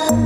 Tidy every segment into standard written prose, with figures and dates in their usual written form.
This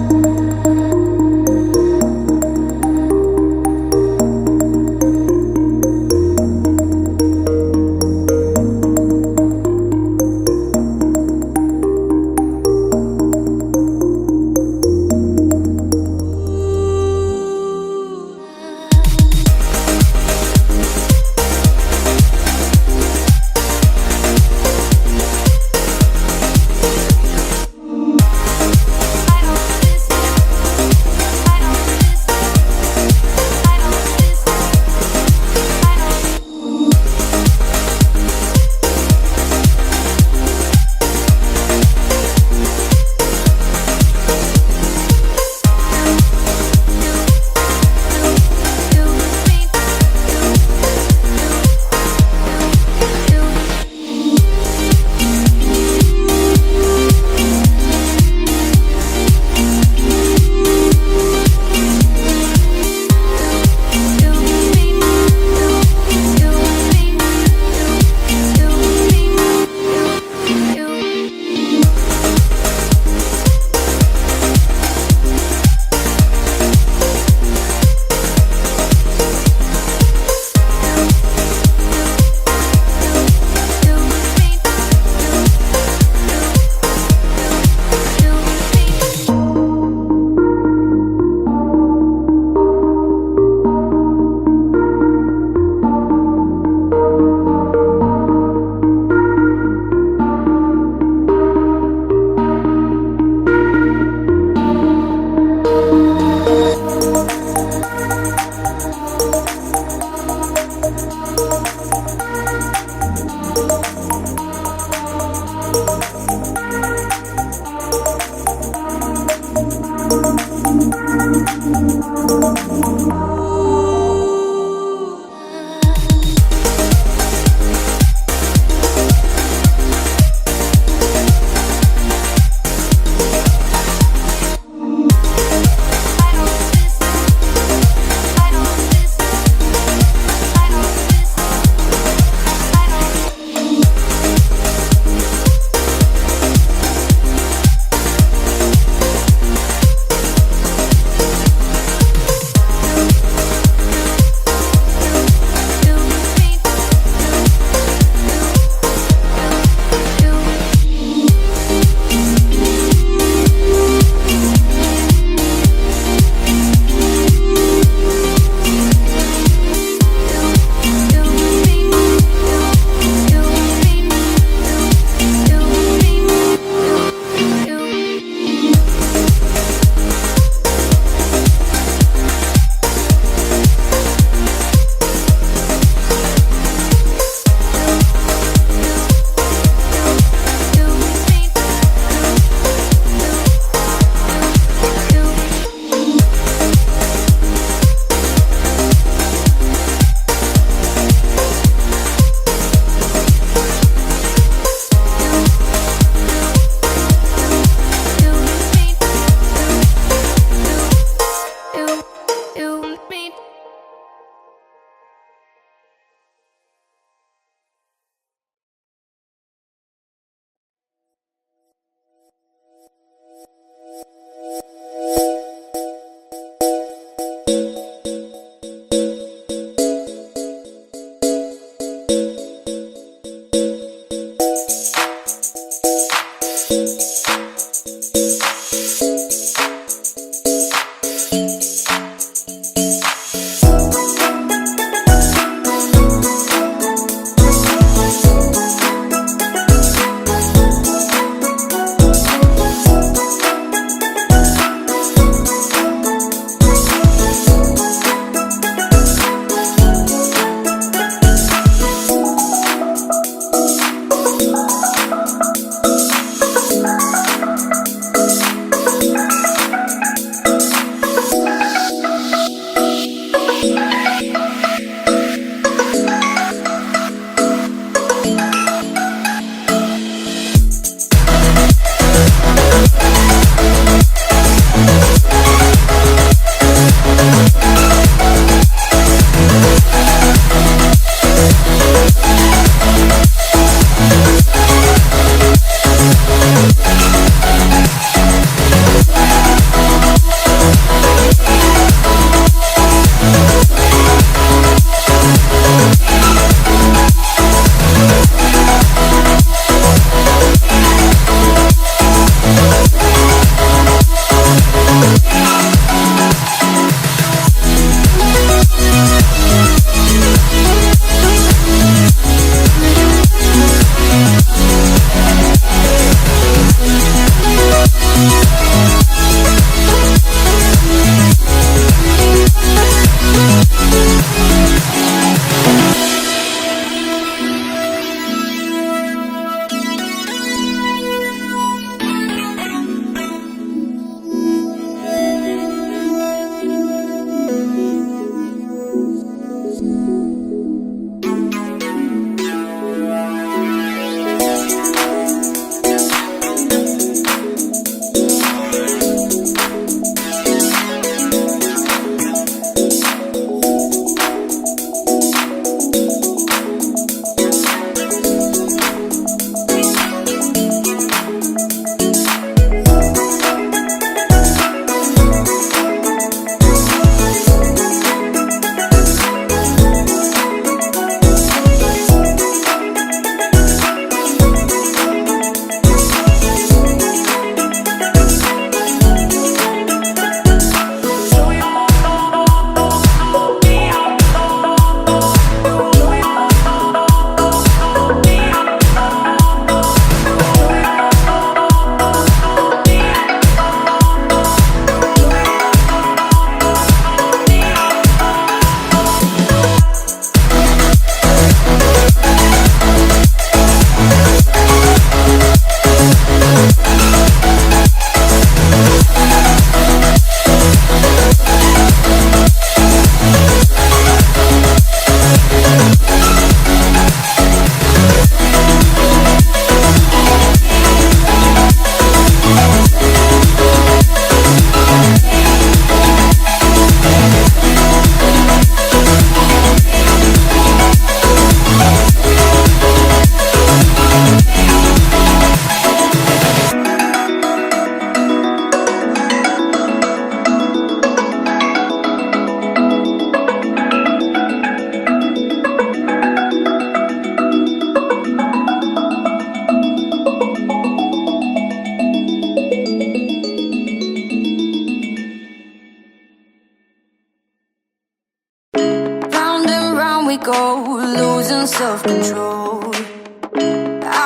control.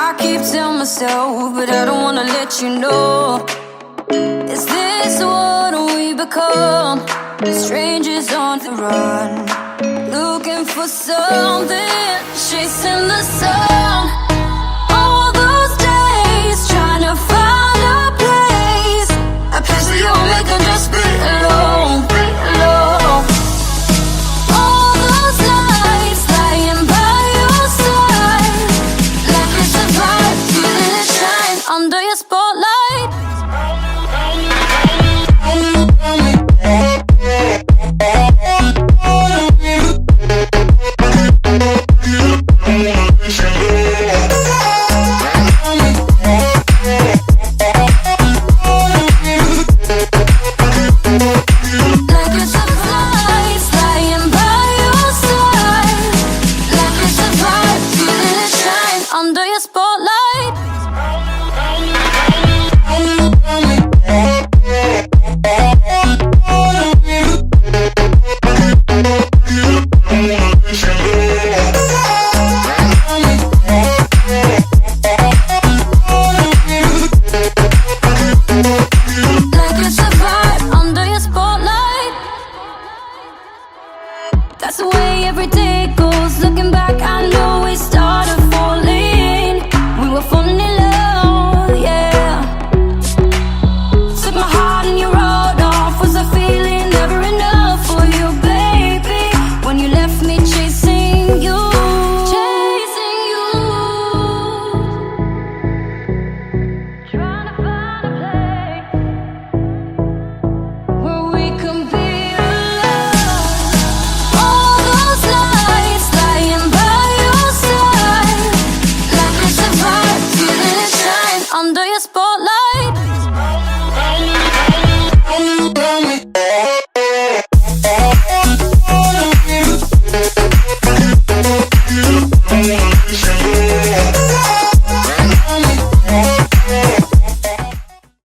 I keep telling myself, but I don't wanna let you know. Is this what we become? Strangers on the run, looking for something, chasing the sun. All those days trying to find a place where you'll make them just be alone, be alone. All those nights lying by your side, like it's a vibe, feeling it shine under your spotlight. Under your spotlight. Like it's a vibe under your spotlight. That's the way every day goes. Looking back, I know we started falling. We were falling in love, yeah. Took my heart and you rode off. Was a feeling never enough for you, baby? When you left me chasing you, chasing you. Trying to find a place where we can be alone. All those nights lying by your side, like it's a vibe, feeling it shine under your spotlight.